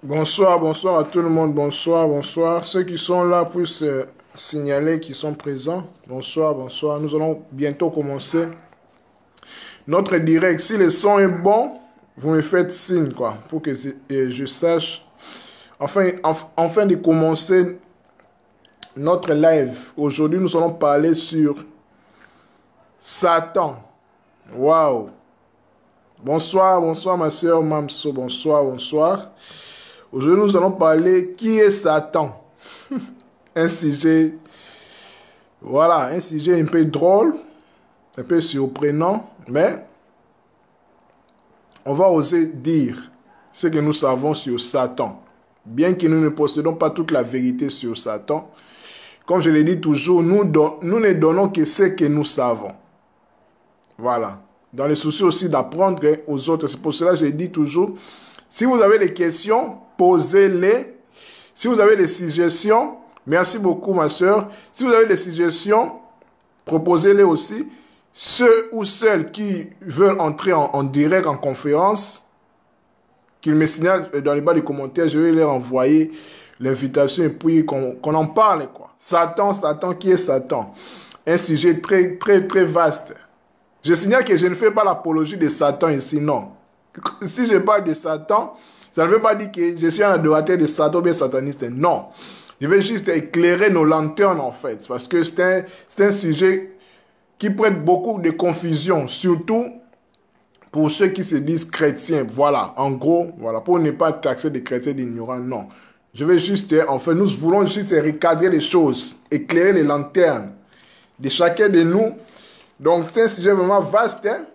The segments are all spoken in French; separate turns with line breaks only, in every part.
Bonsoir, bonsoir à tout le monde. Bonsoir, bonsoir. Ceux qui sont là puissent signaler qu'ils sont présents. Bonsoir, bonsoir. Nous allons bientôt commencer notre direct. Si le son est bon, vous me faites signe, quoi, pour que je sache. Enfin de commencer notre live. Aujourd'hui, nous allons parler sur Satan. Waouh. Bonsoir, bonsoir ma soeur Mamso. Bonsoir, bonsoir. Aujourd'hui, nous allons parler qui est Satan. Un sujet, voilà, un sujet un peu drôle, un peu surprenant, mais on va oser dire ce que nous savons sur Satan. Bien que nous ne possédons pas toute la vérité sur Satan, comme je le dis toujours, nous ne donnons que ce que nous savons. Voilà. Dans le souci aussi d'apprendre aux autres. C'est pour cela que je dis toujours, si vous avez des questions, posez-les. Si vous avez des suggestions, merci beaucoup ma soeur. Si vous avez des suggestions, proposez-les aussi. Ceux ou celles qui veulent entrer en direct, en conférence, qu'ils me signalent dans les bas des commentaires, je vais leur envoyer l'invitation et puis qu'on en parle, quoi. Satan, Satan, qui est Satan? Un sujet très, très, très vaste. Je signale que je ne fais pas l'apologie de Satan ici, non. Si je parle de Satan, ça ne veut pas dire que je suis un adorateur de Satan ou bien sataniste. Non. Je vais juste éclairer nos lanternes, en fait. Parce que c'est un sujet qui prête beaucoup de confusion. Surtout pour ceux qui se disent chrétiens. Voilà. En gros, voilà. Pour ne pas taxer des chrétiens d'ignorants, non. Je vais juste, enfin, nous voulons juste recadrer les choses. Éclairer les lanternes de chacun de nous. Donc, c'est un sujet vraiment vaste, hein?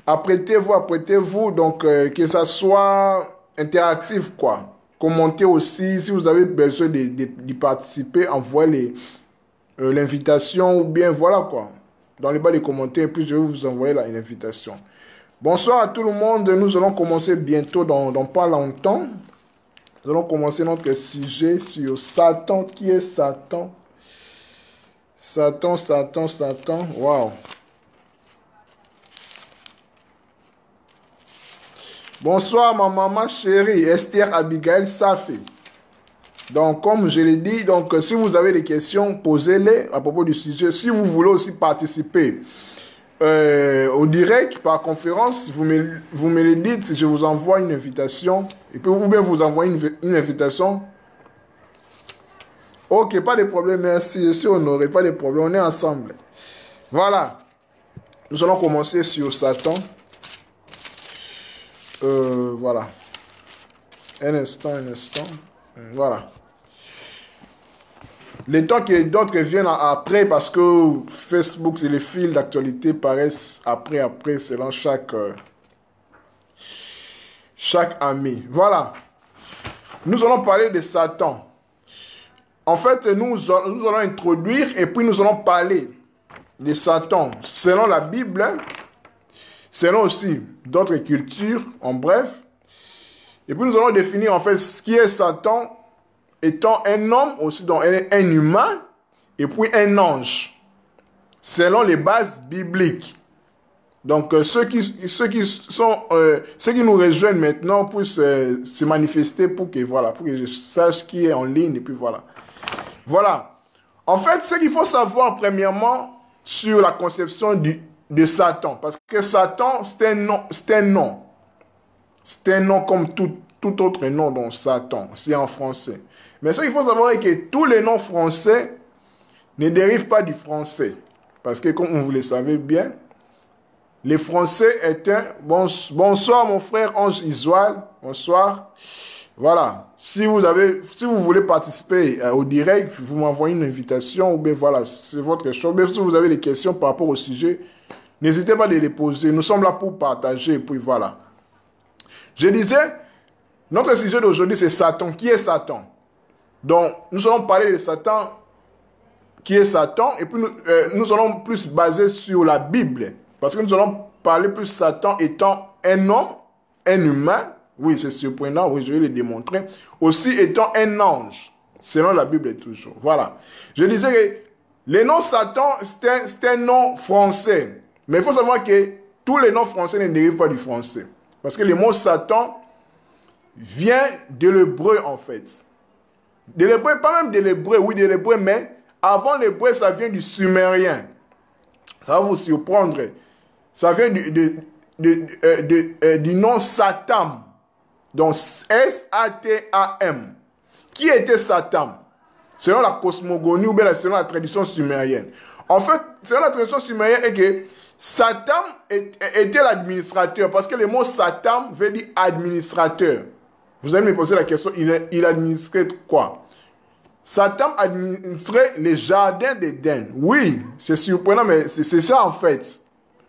Apprêtez-vous, donc que ça soit interactif, quoi. Commentez aussi, si vous avez besoin d'y participer, envoyez l'invitation ou bien voilà, quoi. Dans les bas des commentaires, puis je vais vous envoyer l'invitation. Bonsoir à tout le monde, nous allons commencer bientôt dans pas longtemps. Nous allons commencer notre sujet sur Satan. Qui est Satan? Satan, Satan, Satan, waouh. Bonsoir ma maman chérie, Esther Abigail Safé. Donc comme je l'ai dit, donc si vous avez des questions, posez-les à propos du sujet. Si vous voulez aussi participer au direct par conférence, vous me le dites, je vous envoie une invitation. Et puis ou bien vous envoyer une invitation. Ok, pas de problème, merci, je suis honoré, pas de problème, on est ensemble. Voilà, nous allons commencer sur Satan. Voilà. Un instant. Voilà. Les temps que d'autres viennent après, parce que Facebook, c'est les fils d'actualité paraissent après, selon chaque ami. Voilà. Nous allons parler de Satan. En fait, nous allons introduire et puis nous allons parler de Satan selon la Bible, hein, selon aussi d'autres cultures, en bref. Et puis nous allons définir en fait ce qui est Satan étant un homme, aussi donc un humain, et puis un ange, selon les bases bibliques. Donc ceux qui nous rejoignent maintenant puissent se manifester pour que je sache qui est en ligne, et puis voilà. Voilà. En fait, ce qu'il faut savoir premièrement sur la conception de Satan, parce que Satan, c'est un nom. C'est un nom comme tout autre nom dans Satan, c'est en français. Mais ce qu'il faut savoir est que tous les noms français ne dérivent pas du français. Parce que comme vous le savez bien, les français étaient... Bonsoir mon frère Ange Isual, bonsoir. Voilà, si vous voulez participer au direct, vous m'envoyez une invitation, ou bien voilà, c'est votre choix. Mais si vous avez des questions par rapport au sujet, n'hésitez pas à les poser. Nous sommes là pour partager, et puis voilà. Je disais, notre sujet d'aujourd'hui, c'est Satan. Qui est Satan? Donc, nous allons parler de Satan, qui est Satan, et puis nous allons plus baser sur la Bible. Parce que nous allons parler plus de Satan étant un homme, un humain. Oui, c'est surprenant, oui, je vais le démontrer. Aussi étant un ange, selon la Bible toujours. Voilà. Je disais que le nom Satan, c'est un nom français. Mais il faut savoir que tous les noms français ne dérivent pas du français. Parce que le mot Satan vient de l'hébreu en fait. De l'hébreu, pas même de l'hébreu, oui de l'hébreu, mais avant l'hébreu, ça vient du sumérien. Ça va vous surprendre. Ça vient du nom Satam. Donc S-A-T-A-M. Qui était Satam? Selon la cosmogonie ou bien selon la tradition sumérienne. En fait, selon la tradition sumérienne, est que Satam était l'administrateur. Parce que le mot Satam veut dire administrateur. Vous allez me poser la question, il administrait quoi? Satam administrait les jardins d'Éden. Oui, c'est surprenant, mais c'est ça en fait.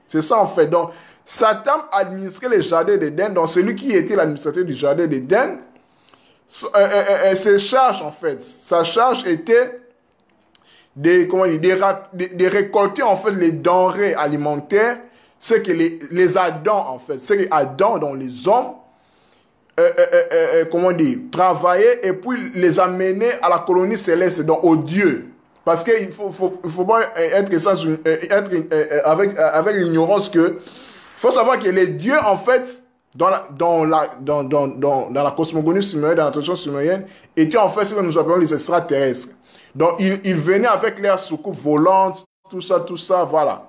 C'est ça en fait. Donc, Satam administrait les jardins d'Éden. Donc, celui qui était l'administrateur du jardin d'Éden, ses charges en fait, sa charge était de récolter en fait les denrées alimentaires, ce que les Adams en fait, ce que Adam, dont les hommes, travailler et puis les amener à la colonie céleste, donc aux dieux. Parce qu'il faut pas avec l'ignorance que, faut savoir que les dieux, en fait, dans la cosmogonie sumérienne, dans la tradition sumérienne, étaient en fait ce que nous appelons les extraterrestres. Donc, ils venaient avec leurs soucoupes volantes, tout ça, voilà.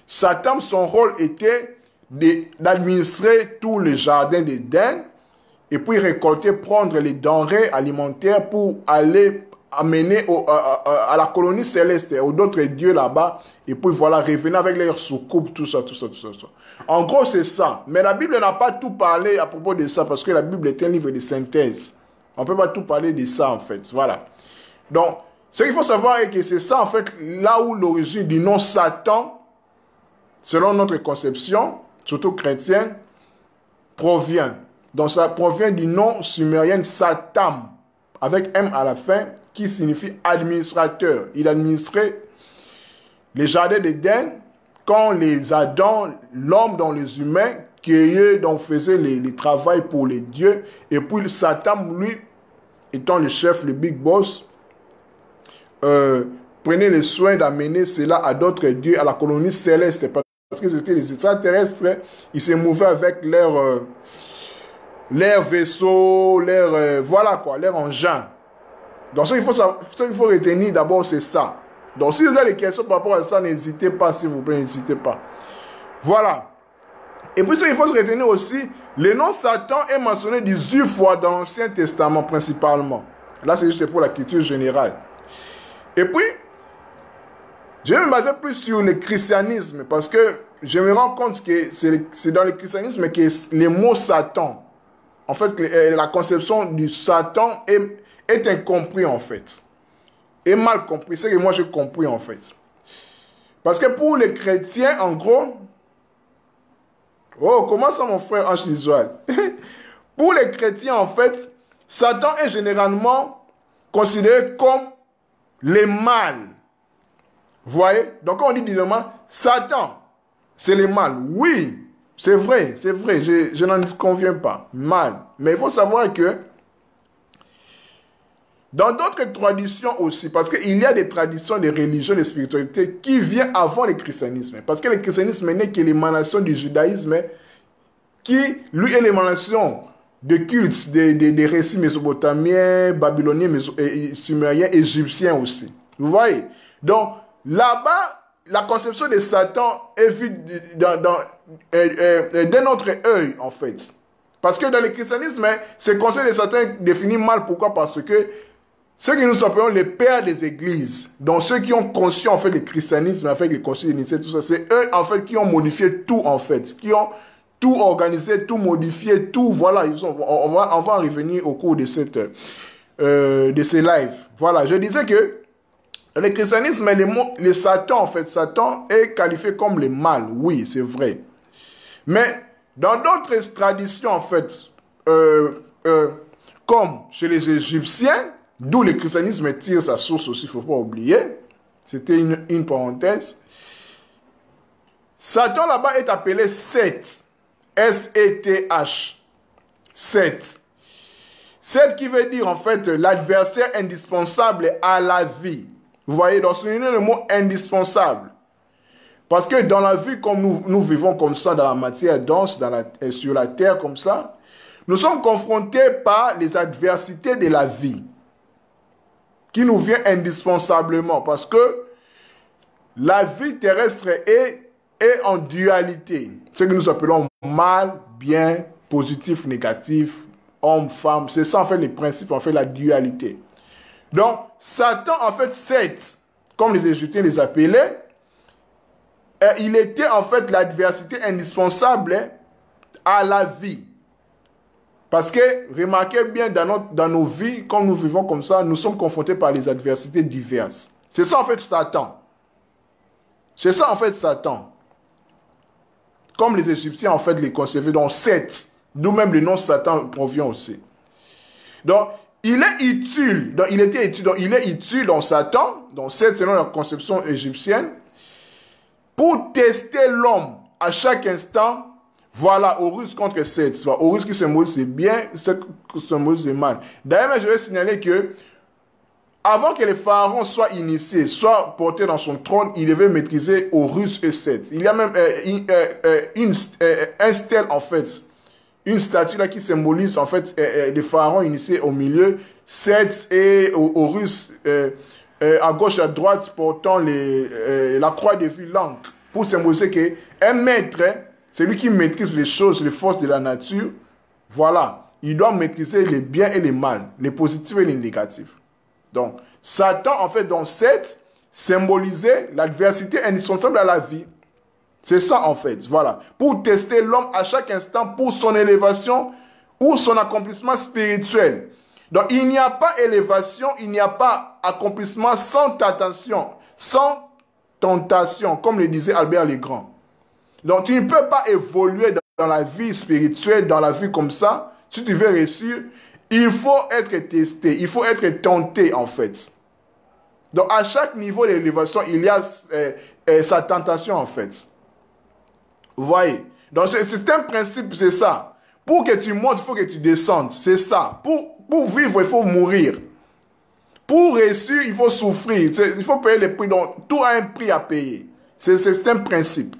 Satan, son rôle était d'administrer tous les jardins d'Éden et puis récolter, prendre les denrées alimentaires pour aller amener à la colonie céleste, aux d'autres dieux là-bas, et puis voilà, revenir avec leurs soucoupes, tout ça. En gros, c'est ça. Mais la Bible n'a pas tout parlé à propos de ça, parce que la Bible est un livre de synthèse. On ne peut pas tout parler de ça, en fait. Voilà. Donc, ce qu'il faut savoir est que c'est ça, en fait, là où l'origine du nom Satan, selon notre conception, surtout chrétienne, provient. Donc, ça provient du nom sumérien Satam, avec M à la fin, qui signifie administrateur. Il administrait les jardins d'Éden quand les Adams, l'homme dans les humains, cueillaient, donc faisaient les travaux pour les dieux. Et puis Satan, lui, étant le chef, le big boss, prenait le soin d'amener cela à d'autres dieux, à la colonie céleste. Parce que c'était les extraterrestres, ils se mouvaient avec leur vaisseau, voilà quoi, leur engin. Donc ce qu'il faut retenir d'abord, c'est ça. Donc si vous avez des questions par rapport à ça, n'hésitez pas, s'il vous plaît, n'hésitez pas. Voilà. Et puis ce qu'il faut retenir aussi, le nom Satan est mentionné 18 fois dans l'Ancien Testament principalement. Là, c'est juste pour la culture générale. Et puis, je vais me baser plus sur le christianisme parce que je me rends compte que c'est dans le christianisme que le mot Satan, en fait, la conception du Satan est incompris en fait. Est mal compris. C'est que moi j'ai compris en fait. Parce que pour les chrétiens, en gros, oh, comment ça mon frère Ange Israël? Pour les chrétiens, en fait, Satan est généralement considéré comme le mal. Vous voyez? Donc quand on dit directement Satan, c'est le mal. Oui, c'est vrai, je n'en conviens pas. Mal. Mais il faut savoir que dans d'autres traditions aussi, parce qu'il y a des traditions de religion, de spiritualité qui viennent avant le christianisme. Parce que le christianisme n'est que l'émanation du judaïsme qui, lui, est l'émanation de cultes, des récits mésopotamiens, babyloniens, sumériens, égyptiens aussi. Vous voyez? Donc, là-bas, la conception de Satan est vue d'un autre œil, en fait. Parce que dans le christianisme, ce concept de Satan est défini mal. Pourquoi? Parce que ceux qui nous appelons les pères des églises, donc ceux qui ont conçu en fait le christianisme avec les concilies de Nicée, tout ça, c'est eux en fait qui ont modifié tout en fait, qui ont tout organisé, tout modifié, tout, voilà, on va en revenir au cours de ces lives. Voilà, je disais que le christianisme, le Satan en fait, Satan est qualifié comme le mal, oui, c'est vrai. Mais dans d'autres traditions en fait, comme chez les Égyptiens, d'où le christianisme tire sa source aussi, il ne faut pas oublier. C'était une parenthèse. Satan là-bas est appelé Seth. S-E-T-H. Seth. Seth qui veut dire en fait l'adversaire indispensable à la vie. Vous voyez, donc c'est le mot indispensable. Parce que dans la vie, comme nous vivons comme ça, dans la matière dense, sur la terre comme ça, Nous sommes confrontés par les adversités de la vie qui nous viennent indispensablement parce que la vie terrestre est en dualité. Ce que nous appelons mal, bien, positif, négatif, homme, femme. C'est ça en fait les principes, en fait la dualité. Donc Satan en fait Seth, comme les Égyptiens les appelaient, il était en fait l'adversité indispensable à la vie. Parce que, remarquez bien, dans nos vies, quand nous vivons comme ça, nous sommes confrontés par les adversités diverses. C'est ça en fait Satan. C'est ça en fait Satan. Comme les Égyptiens en fait les concevaient, donc Seth, d'où même le nom Satan provient aussi. Donc, il est utile, donc il était utile, donc il est utile dans Satan, donc Seth selon la conception égyptienne, pour tester l'homme à chaque instant. Voilà, Horus contre Seth. Horus qui symbolise c'est bien, Seth qui symbolise c'est mal. D'ailleurs, je vais signaler que avant que les pharaons soient initiés, soient portés dans son trône, il devait maîtriser Horus et Seth. Il y a même un stèle en fait, une statue là qui symbolise en fait les pharaons initiés au milieu, Seth et Horus à gauche et à droite portant la croix de vue l'encre pour symboliser qu'un maître, c'est lui qui maîtrise les choses, les forces de la nature. Voilà. Il doit maîtriser les biens et les mal, les positifs et les négatifs. Donc, Satan, en fait, dans Seth, symbolisait l'adversité indispensable à la vie. C'est ça, en fait. Voilà. Pour tester l'homme à chaque instant pour son élévation ou son accomplissement spirituel. Donc, il n'y a pas élévation, il n'y a pas accomplissement sans tentation, comme le disait Albert le Grand. Donc, tu ne peux pas évoluer dans la vie spirituelle, dans la vie comme ça. Si tu veux réussir, il faut être testé, il faut être tenté, en fait. Donc, à chaque niveau d'élévation, il y a sa tentation, en fait. Vous voyez? Donc, c'est un principe, c'est ça. Pour que tu montes, il faut que tu descendes. C'est ça. Pour vivre, il faut mourir. Pour réussir, il faut souffrir. Il faut payer les prix. Donc, tout a un prix à payer. C'est un principe.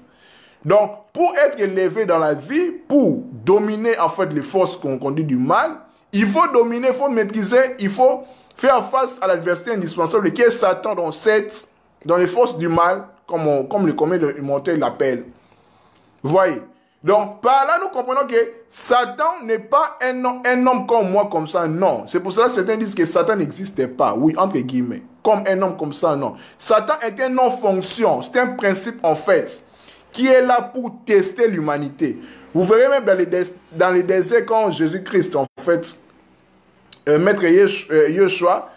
Donc, pour être élevé dans la vie, pour dominer en fait les forces qu'on dit du mal, il faut dominer, il faut maîtriser, il faut faire face à l'adversité indispensable qui est Satan dans les forces du mal, comme le commun mortel l'appelle. Vous voyez? Donc, par là, nous comprenons que Satan n'est pas un homme comme moi, comme ça, non. C'est pour cela que certains disent que Satan n'existait pas, oui, entre guillemets. Comme un homme comme ça, non. Satan est un non-fonction, c'est un principe en fait, qui est là pour tester l'humanité. Vous verrez même dans les déserts, quand Jésus-Christ, en fait, Maître Yeshua,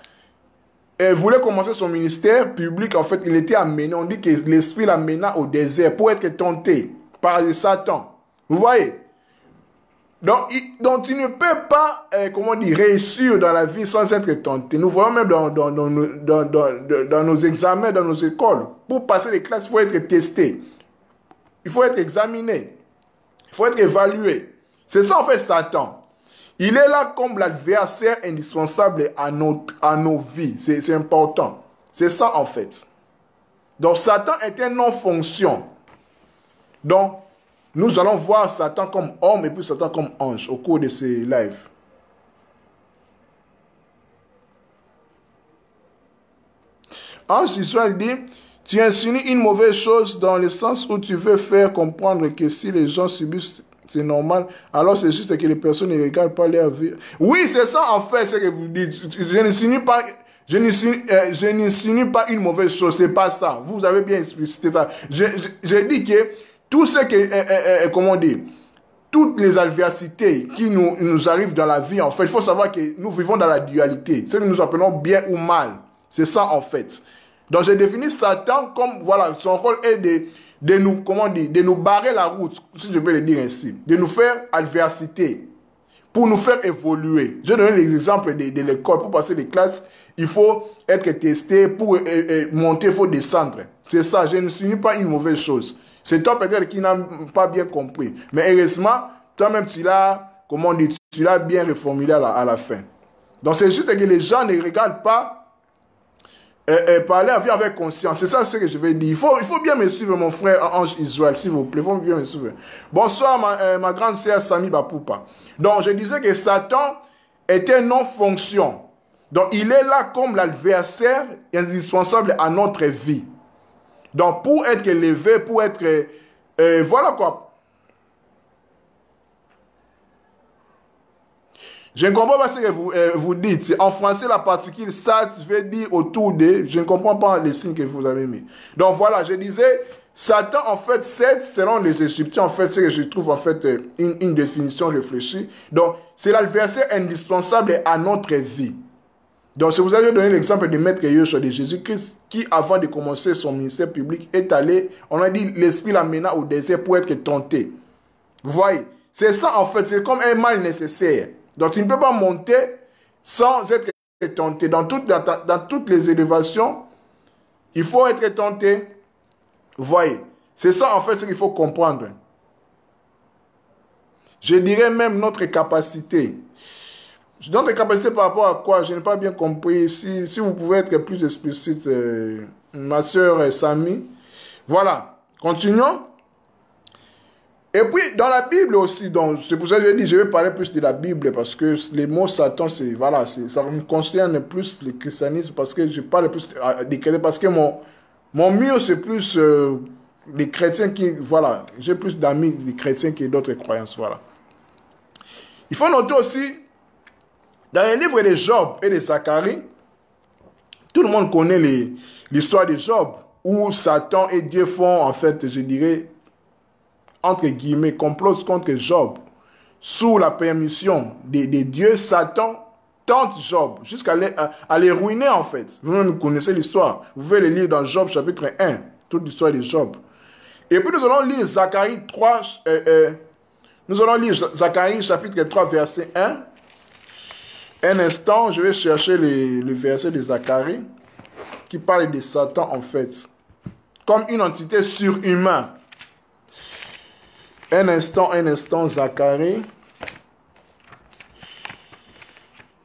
voulait commencer son ministère public, en fait, il était amené, on dit que l'esprit l'amena au désert pour être tenté par Satan. Vous voyez? Donc tu ne peux pas, réussir dans la vie sans être tenté. Nous voyons même dans nos examens, dans nos écoles, pour passer les classes, il faut être testé. Il faut être examiné. Il faut être évalué. C'est ça en fait Satan. Il est là comme l'adversaire indispensable à nos vies. C'est important. C'est ça en fait. Donc Satan est un non-fonction. Donc nous allons voir Satan comme homme et puis Satan comme ange au cours de ces lives. Ange Israël dit: tu insinues une mauvaise chose dans le sens où tu veux faire comprendre que si les gens subissent, c'est normal, alors c'est juste que les personnes ne regardent pas leur vie. Oui, c'est ça en fait ce que vous dites. Je n'insinue pas une mauvaise chose, c'est pas ça. Vous avez bien explicité ça. Je dis que tout ce que, toutes les adversités qui nous arrivent dans la vie, en fait, il faut savoir que nous vivons dans la dualité. Ce que nous appelons bien ou mal. C'est ça en fait. Donc, j'ai défini Satan comme, voilà, son rôle est de nous barrer la route, si je peux le dire ainsi, de nous faire adversité, pour nous faire évoluer. Je donne les exemples de l'école. Pour passer les classes, il faut être testé, pour monter, il faut descendre. C'est ça, je ne suis pas une mauvaise chose. C'est toi peut-être qui n'as pas bien compris. Mais heureusement, toi-même, tu l'as bien reformulé à la fin. Donc, c'est juste que les gens ne regardent pas parler avec conscience. C'est ça ce que je vais dire. Il faut bien me suivre, mon frère Ange Israël, s'il vous plaît. Il faut bien me suivre. Bonsoir, ma grande sœur Sami Bapoupa. Donc, je disais que Satan était non-fonction. Donc, il est là comme l'adversaire indispensable à notre vie. Donc, pour être élevé, pour être... voilà quoi. Je ne comprends pas ce que vous dites. En français, la particule sat veut dire autour de... Je ne comprends pas les signes que vous avez mis. Donc voilà, je disais, Satan, en fait, c'est, selon les Égyptiens, en fait, c'est que je trouve, en fait, une définition réfléchie. Donc, c'est l'adversaire indispensable à notre vie. Donc, si vous avez donné l'exemple de Maître Yeshua de Jésus-Christ, qui, avant de commencer son ministère public, est allé, on a dit, l'esprit l'amena au désert pour être tenté. Vous voyez? C'est ça, en fait, c'est comme un mal nécessaire. Donc, tu ne peux pas monter sans être tenté. Dans toutes les élévations, il faut être tenté. Vous voyez? C'est ça, en fait, ce qu'il faut comprendre. Je dirais même notre capacité. Notre capacité par rapport à quoi? Je n'ai pas bien compris. Si vous pouvez être plus explicite, ma soeur Samy. Voilà. Continuons. Et puis, dans la Bible aussi, c'est pour ça que je dis, je vais parler plus de la Bible, parce que les mots Satan, voilà, ça me concerne plus le christianisme, parce que je parle plus des chrétiens, parce que mon mieux, c'est plus les chrétiens qui, voilà, j'ai plus d'amis des chrétiens que d'autres croyances, voilà. Il faut noter aussi, dans les livres de Job et de Zacharie, tout le monde connaît l'histoire de Job, où Satan et Dieu font, en fait, je dirais, entre guillemets, complot contre Job. Sous la permission de Dieu, Satan tente Job jusqu'à les ruiner, en fait. Vous connaissez l'histoire. Vous pouvez le lire dans Job chapitre 1, toute l'histoire de Job. Et puis nous allons lire Zacharie 3, nous allons lire Zacharie chapitre 3, verset 1. Un instant, je vais chercher le verset de Zacharie qui parle de Satan, en fait, comme une entité surhumaine. Un instant, Zacharie.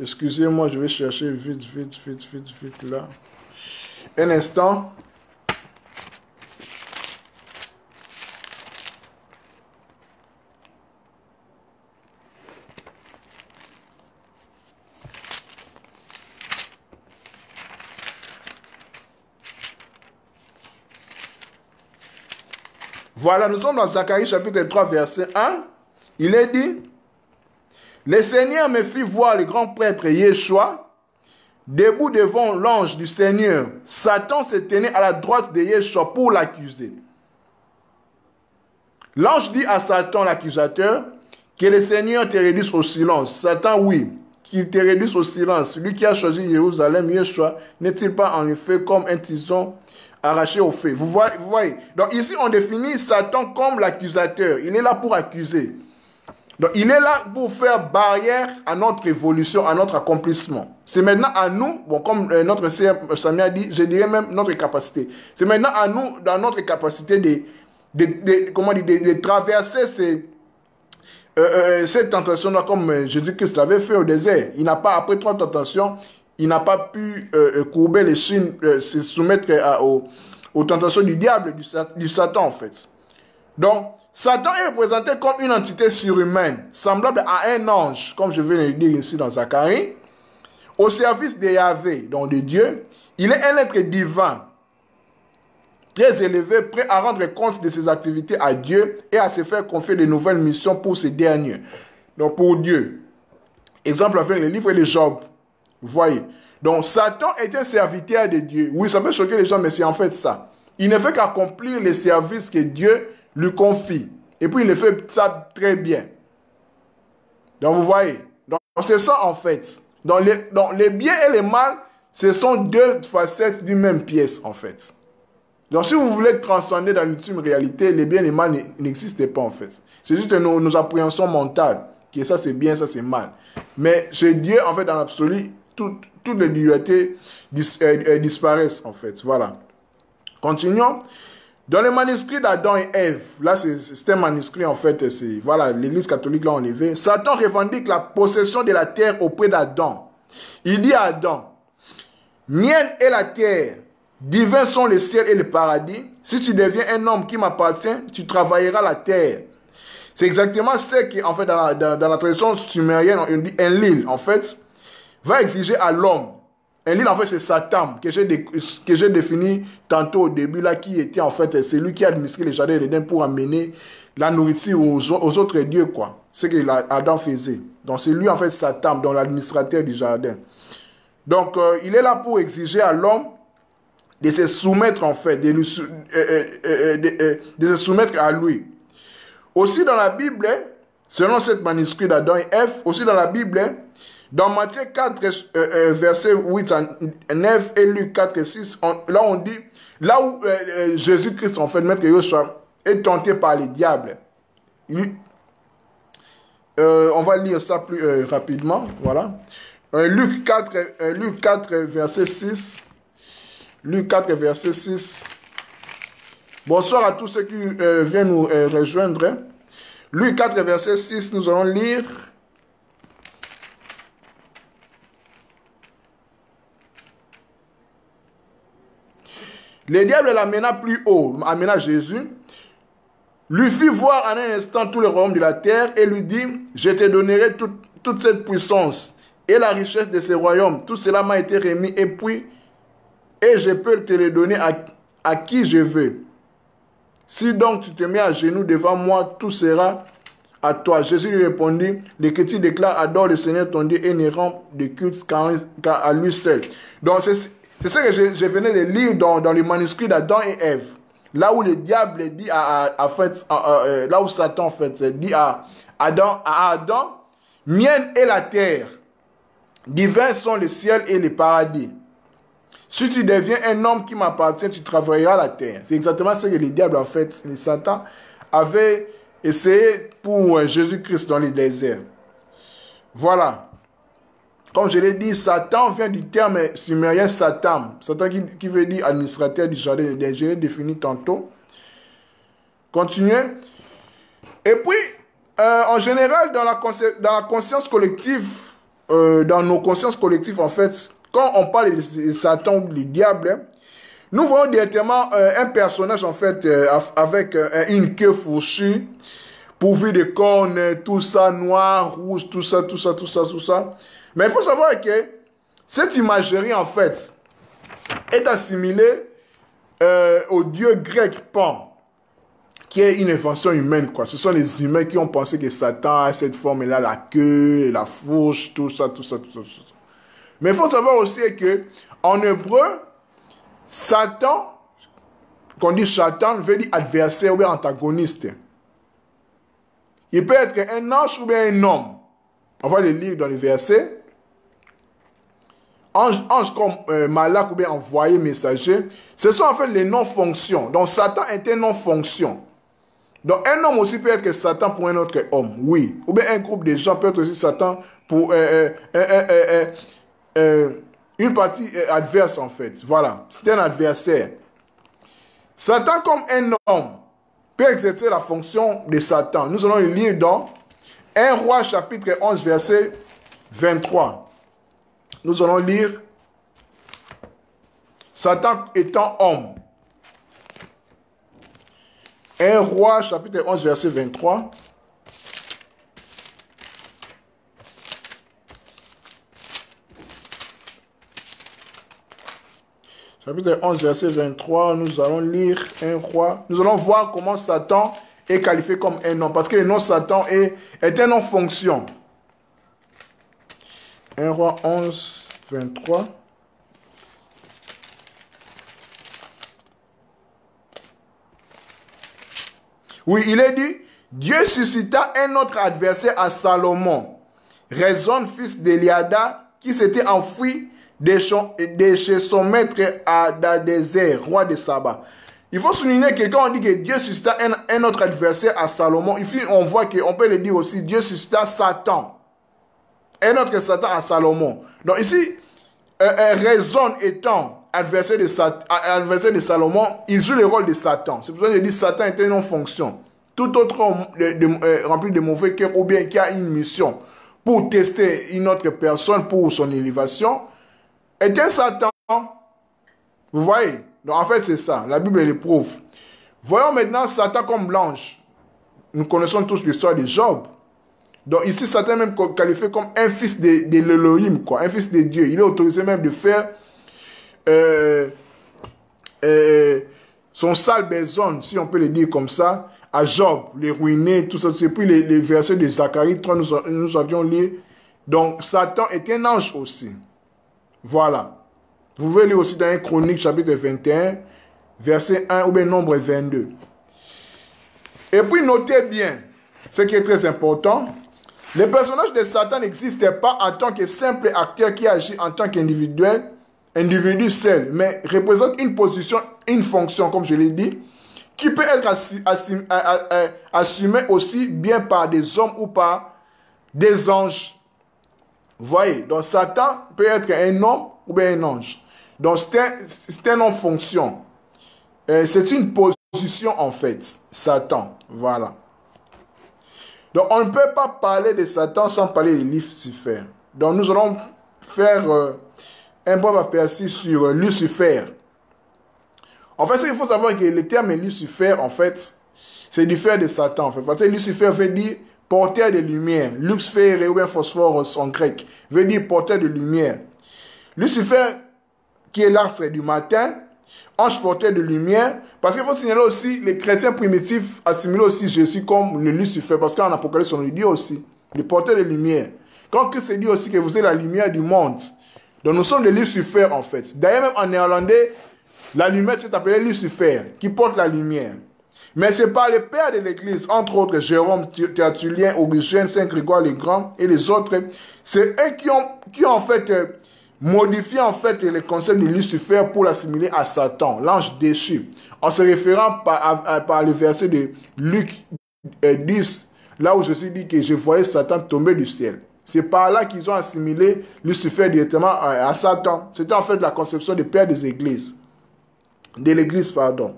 Excusez-moi, je vais chercher vite, là. Un instant. Voilà, nous sommes dans Zacharie chapitre 3, verset 1. Il est dit, « Le Seigneur me fit voir le grand prêtre Yeshua, debout devant l'ange du Seigneur. Satan se tenait à la droite de Yeshua pour l'accuser. L'ange dit à Satan, l'accusateur, que le Seigneur te réduise au silence. Satan, oui, qu'il te réduise au silence. Lui qui a choisi Jérusalem, Yeshua, n'est-il pas en effet comme un tison arraché au feu? Vous voyez. Donc ici, on définit Satan comme l'accusateur. Il est là pour accuser. Donc il est là pour faire barrière à notre évolution, à notre accomplissement. C'est maintenant à nous, bon, comme notre sœur Samia a dit, je dirais même notre capacité. C'est maintenant à nous, dans notre capacité de traverser cette tentation-là, comme Jésus-Christ l'avait fait au désert. Il n'a pas, après 3 tentations, il n'a pas pu courber les chines, se soumettre aux tentations du diable, du Satan, en fait. Donc, Satan est représenté comme une entité surhumaine, semblable à un ange, comme je viens de le dire ici dans Zacharie, au service de Yahvé, donc de Dieu. Il est un être divin, très élevé, prêt à rendre compte de ses activités à Dieu et à se faire confier de nouvelles missions pour ces derniers. Donc, pour Dieu. Exemple avec le livre de Job. Vous voyez. Donc, Satan est un serviteur de Dieu. Oui, ça peut choquer les gens, mais c'est en fait ça. Il ne fait qu'accomplir les services que Dieu lui confie. Et puis, il le fait ça très bien. Donc, vous voyez. Donc, c'est ça, en fait. Donc, les biens et les mal, ce sont 2 facettes d'une même pièce, en fait. Donc, si vous voulez transcender dans l'ultime réalité, les biens et les mal n'existent pas, en fait. C'est juste nos appréhensions mentales. Que ça, c'est bien, ça, c'est mal. Mais chez Dieu, en fait, dans l'absolu, toutes les dualités disparaissent, en fait. Voilà. Continuons. Dans le manuscrit d'Adam et Ève, là, c'est un manuscrit, en fait, voilà, l'Église catholique l'a enlevé. Satan revendique la possession de la terre auprès d'Adam. Il dit à Adam, Mienne est la terre, divins sont les ciels et le paradis. Si tu deviens un homme qui m'appartient, tu travailleras la terre. C'est exactement ce qui, en fait, dans la tradition sumérienne, on dit Enlil, en fait, va exiger à l'homme. Enlil, en fait, c'est Satan, que j'ai défini tantôt au début, là, qui était, en fait, c'est lui qui administrait les jardins d'Éden pour amener la nourriture aux autres dieux, quoi. Ce qu'Adam faisait. Donc, c'est lui, en fait, Satan, dans l'administrateur du jardin. Donc, il est là pour exiger à l'homme de se soumettre, en fait, de se soumettre à lui. Aussi dans la Bible, selon cette manuscrit d'Adam et Ève, aussi dans la Bible, dans Matthieu 4, versets 8 à 9 et Luc 4 et 6, là on dit, là où Jésus-Christ, en fait, Maître Yoshua, est tenté par les diables. On va lire ça plus rapidement, voilà. Luc 4, verset 6. Luc 4, verset 6. Bonsoir à tous ceux qui viennent nous rejoindre. Luc 4, verset 6, nous allons lire. Le diable l'amena plus haut, amena Jésus, lui fit voir en un instant tout le royaume de la terre et lui dit, je te donnerai toute cette puissance et la richesse de ce royaume. Tout cela m'a été remis et je peux te le donner à qui je veux. Si donc tu te mets à genoux devant moi, tout sera à toi. Jésus lui répondit, l'Écriture déclare, adore le Seigneur ton Dieu et ne rend de culte qu'à lui seul. Donc c'est ça que je venais de lire dans le manuscrit d'Adam et Ève. Là où le diable dit là où Satan en fait dit à Adam, mienne est la terre, divins sont les ciels et les paradis. Si tu deviens un homme qui m'appartient, tu travailleras la terre. C'est exactement ce que le diable, en fait, le Satan, avait essayé pour Jésus-Christ dans le désert. Voilà. Comme je l'ai dit, Satan vient du terme sumérien Satan. Satan qui veut dire administrateur du jardin d'Éden. Je l'ai défini tantôt. Continuez. Et puis, en général, dans la conscience collective, dans nos consciences collectives, en fait, quand on parle de Satan ou du diable, nous voyons directement un personnage, en fait, avec une queue fourchue, pourvu de cornes, tout ça, noir, rouge, tout ça. Mais il faut savoir que cette imagerie, en fait, est assimilée au dieu grec Pan, qui est une invention humaine, quoi. Ce sont les humains qui ont pensé que Satan a cette forme-là, la queue, la fourche, tout ça. Mais il faut savoir aussi que en hébreu, Satan, qu'on dit Satan, veut dire adversaire ou bien antagoniste. Il peut être un ange ou bien un homme. On va le lire dans les versets. Ange comme malak ou bien envoyé messager. Ce sont en fait les non-fonctions. Donc Satan est un non-fonction. Donc un homme aussi peut être Satan pour un autre homme. Oui. Ou bien un groupe de gens peut être aussi Satan pour une partie adverse en fait. Voilà. C'est un adversaire. Satan comme un homme peut exercer la fonction de Satan. Nous allons le lire dans 1 Roi chapitre 11 verset 23. Nous allons lire Satan étant homme. 1 Roi chapitre 11 verset 23. Chapitre 11 verset 23, nous allons lire 1 Roi. Nous allons voir comment Satan est qualifié comme un homme. Parce que le nom Satan est un nom fonction. 1 Roi 11, 23. Oui, il est dit, Dieu suscita un autre adversaire à Salomon, Rezon, fils d'Eliada, qui s'était enfui de chez son maître à Hadadézer, roi de Saba. Il faut souligner que quand on dit que Dieu suscita un autre adversaire à Salomon, ici on voit qu'on peut le dire aussi, Dieu suscita Satan. Un autre Satan à Salomon. Donc ici, Rezon étant adversaire de Salomon, il joue le rôle de Satan. C'est pour ça que je dis Satan est une non-fonction. Tout autre homme rempli de mauvais cœur ou bien qui a une mission pour tester une autre personne pour son élévation est un Satan. vous voyez? Donc en fait, c'est ça. La Bible le prouve. Voyons maintenant Satan comme l'ange. Nous connaissons tous l'histoire de Job. Donc ici, Satan est même qualifié comme un fils de l'Elohim, quoi, un fils de Dieu. Il est autorisé même de faire son sale besoin, si on peut le dire comme ça, à Job, les ruiner, tout ça. C'est puis les versets de Zacharie 3, nous avions lu. Donc Satan est un ange aussi. Voilà. Vous pouvez lire aussi dans un Chronique chapitre 21, verset 1 ou bien nombre 22. Et puis notez bien, ce qui est très important, le personnage de Satan n'existe pas en tant que simple acteur qui agit en tant qu'individu seul, mais représente une position, une fonction, comme je l'ai dit, qui peut être assumée aussi bien par des hommes ou par des anges. Vous voyez, donc Satan peut être un homme ou bien un ange. Donc c'est un homme-fonction. C'est une position en fait, Satan. Voilà. Donc on ne peut pas parler de Satan sans parler de Lucifer. Donc nous allons faire un bref aperçu sur Lucifer. En fait, il faut savoir que le terme Lucifer, en fait, c'est différent de Satan. En fait. Parce que Lucifer veut dire porteur de lumière. Lucifer ou bien phosphoros en grec veut dire porteur de lumière. Lucifer, qui est l'astre du matin, ange porteur de lumière. Parce qu'il faut signaler aussi, les chrétiens primitifs assimilent aussi Jésus comme le Lucifer. Parce qu'en Apocalypse, on lui dit aussi, le porteur de lumière. Quand Christ dit aussi que vous êtes la lumière du monde. Donc nous sommes des Lucifer en fait. D'ailleurs, même en néerlandais, la lumière c'est appelé Lucifer, qui porte la lumière. Mais c'est par les pères de l'Église, entre autres Jérôme, Tertullien, Origène, Saint Grégoire le Grand et les autres. C'est eux qui ont en fait modifié en fait le concept de Lucifer pour l'assimiler à Satan, l'ange déchu, en se référant par le verset de Luc 10, là où Jésus dit que je voyais Satan tomber du ciel. C'est par là qu'ils ont assimilé Lucifer directement à Satan. C'était en fait la conception des pères des églises. De l'église, pardon.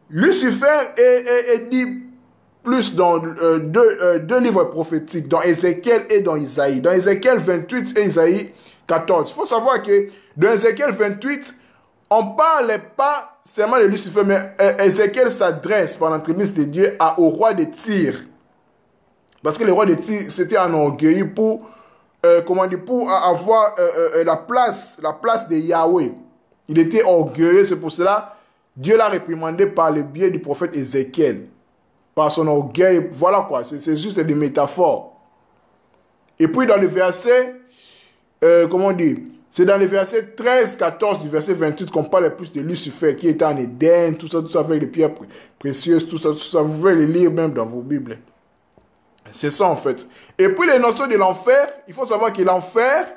Lucifer est dit plus dans deux livres prophétiques, dans Ézéchiel et dans Isaïe. Dans Ézéchiel 28 et Isaïe 14. Il faut savoir que dans Ézéchiel 28, on ne parle pas seulement de Lucifer, mais Ézéchiel s'adresse par l'entremise de Dieu au roi de Tyr. Parce que le roi de Tyr s'était enorgueilli pour avoir la place de Yahweh. Il était orgueilleux, c'est pour cela Dieu l'a réprimandé par le biais du prophète Ézéchiel. Par son orgueil, voilà quoi, c'est juste des métaphores. Et puis dans le verset, c'est dans le verset 13, 14 du verset 28 qu'on parle plus de Lucifer qui était en Éden, tout ça avec les pierres précieuses, tout ça, vous pouvez le lire même dans vos Bibles. C'est ça en fait. Et puis les notions de l'enfer, il faut savoir que l'enfer,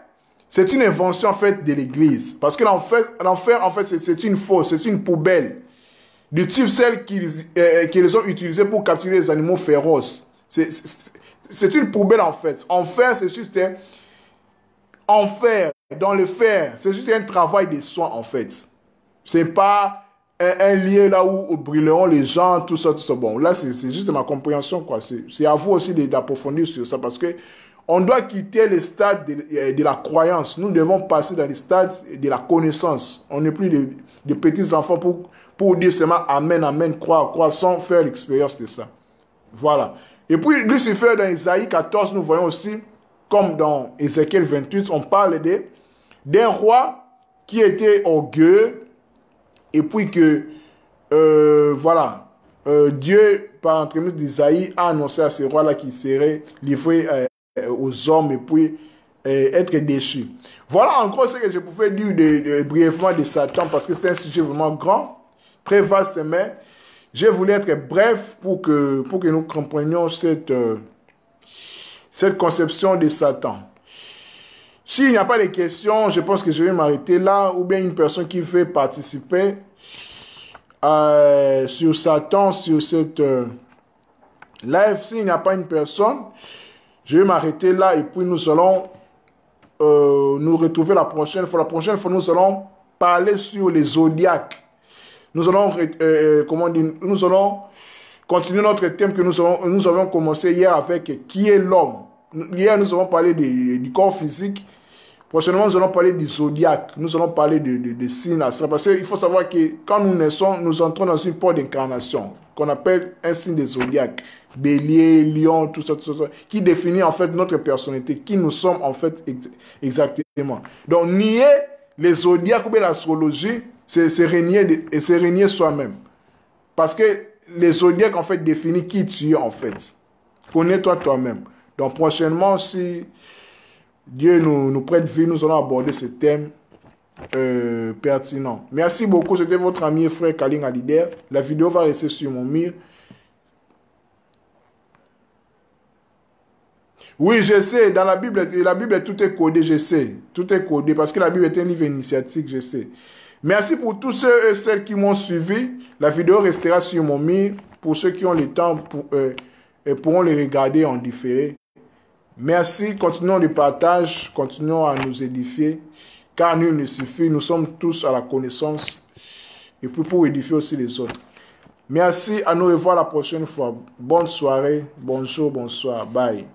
c'est une invention en fait de l'Église. Parce que l'enfer en fait, c'est une fosse, c'est une poubelle. Du type celle qu'ils ont utilisée pour capturer les animaux féroces. C'est une poubelle en fait. Enfer, c'est juste enfer, dans le fer. C'est juste un travail de soin en fait. C'est pas un lieu là où brûleront les gens, tout ça. Bon, là, c'est juste ma compréhension, quoi. C'est à vous aussi d'approfondir sur ça, parce que on doit quitter le stade de la croyance. Nous devons passer dans le stade de la connaissance. On n'est plus de petits enfants pour dire seulement Amen, Amen, croire, sans faire l'expérience de ça. Voilà. Et puis, Lucifer, dans Isaïe 14, nous voyons aussi, comme dans Ézéchiel 28, on parle d'un roi qui était orgueilleux, et puis que, Dieu, par l'entremise d'Isaïe, a annoncé à ce roi-là qu'il serait livré aux hommes et puis être déchu. Voilà en gros ce que je pouvais dire brièvement de Satan, parce que c'est un sujet vraiment grand, très vaste, mais je voulais être bref pour que nous comprenions cette conception de Satan. S'il n'y a pas de questions, je pense que je vais m'arrêter là, ou bien une personne qui veut participer sur Satan, sur cette live. S'il n'y a pas une personne, je vais m'arrêter là et puis nous allons nous retrouver la prochaine fois. La prochaine fois, nous allons parler sur les zodiaques. Nous allons, nous allons continuer notre thème que nous avons commencé hier avec qui est l'homme. Hier, nous avons parlé du corps physique. Prochainement, nous allons parler du zodiaque. Nous allons parler de signes astrales. Parce qu'il faut savoir que quand nous naissons, nous entrons dans une porte d'incarnation qu'on appelle un signe de zodiaque. Bélier, lion, tout ça, qui définit en fait notre personnalité, qui nous sommes en fait exactement. Donc, nier les zodiaques ou bien l'astrologie, c'est renier soi-même. Parce que les zodiaques en fait définissent qui tu es en fait. Connais-toi toi-même. Donc, prochainement, si Dieu nous prête vie, nous allons aborder ce thème pertinent. Merci beaucoup. C'était votre ami et frère Kaling Alider. La vidéo va rester sur mon mur. Oui, je sais. Dans la Bible, tout est codé, je sais. Tout est codé parce que la Bible est un livre initiatique, je sais. Merci pour tous ceux et celles qui m'ont suivi. La vidéo restera sur mon mur. Pour ceux qui ont le temps, pourront les regarder en différé. Merci, continuons le partage, continuons à nous édifier, car nul ne suffit, nous sommes tous à la connaissance, et puis pour édifier aussi les autres. Merci, à nous revoir la prochaine fois. Bonne soirée, bonjour, bonsoir, bye.